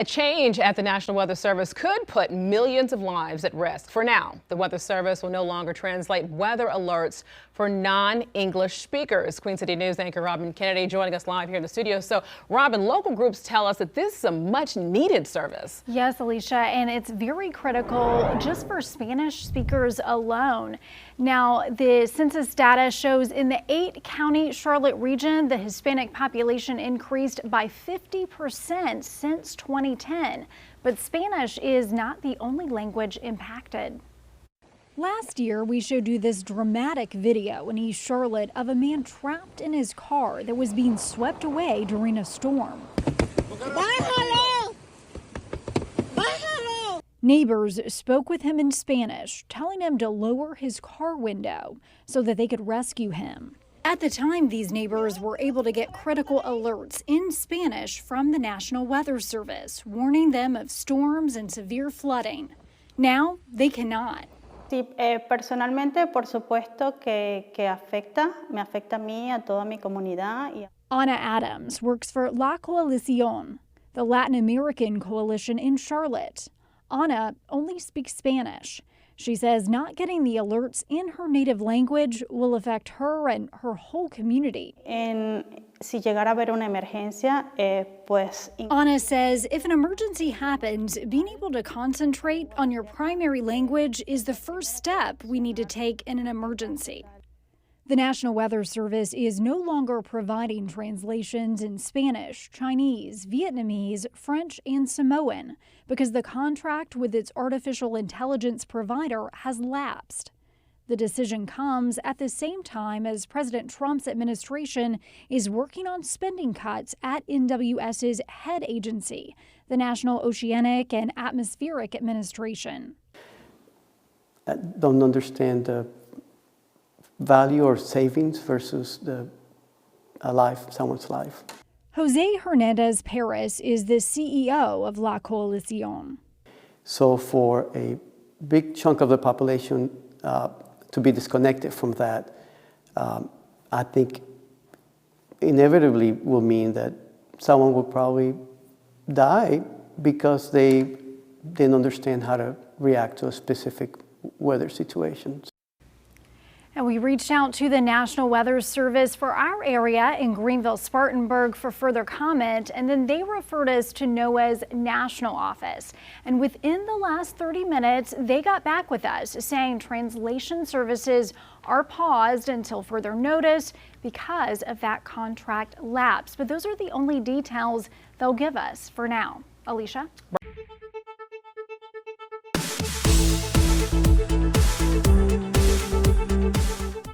A change at the National Weather Service could put millions of lives at risk. For now, the Weather Service will no longer translate weather alerts for non-English speakers. Queen City News anchor Robin Kennedy joining us live here in the studio. So, Robin, local groups tell us that this is a much-needed service. Yes, Alicia, and it's very critical just for Spanish speakers alone. Now, the census data shows in the 8-county Charlotte region, the Hispanic population increased by 50% since 2010. But Spanish is not the only language impacted. Last year, we showed you this dramatic video in East Charlotte of a man trapped in his car that was being swept away during a storm. Bájalo! Bájalo! Neighbors spoke with him in Spanish, telling him to lower his car window so that they could rescue him. At the time, these neighbors were able to get critical alerts in Spanish from the National Weather Service, warning them of storms and severe flooding. Now, they cannot. Sí, personalmente, por supuesto que me afecta a mí, a toda mi comunidad. Ana Adams works for La Coalición, the Latin American coalition in Charlotte. Ana only speaks Spanish. She says not getting the alerts in her native language will affect her and her whole community. Si llegara a haber una emergencia, pues... Ana says if an emergency happens, being able to concentrate on your primary language is the first step we need to take in an emergency. The National Weather Service is no longer providing translations in Spanish, Chinese, Vietnamese, French, and Samoan because the contract with its artificial intelligence provider has lapsed. The decision comes at the same time as President Trump's administration is working on spending cuts at NWS's head agency, the National Oceanic and Atmospheric Administration. I don't understand the value or savings versus someone's life. Jose Hernandez Perez is the CEO of La Coalición. So for a big chunk of the population to be disconnected from that, I think inevitably will mean that someone will probably die because they didn't understand how to react to a specific weather situation. And we reached out to the National Weather Service for our area in Greenville-Spartanburg for further comment, and then they referred us to NOAA's national office. And within the last 30 minutes, they got back with us saying translation services are paused until further notice because of that contract lapse. But those are the only details they'll give us for now. Alicia?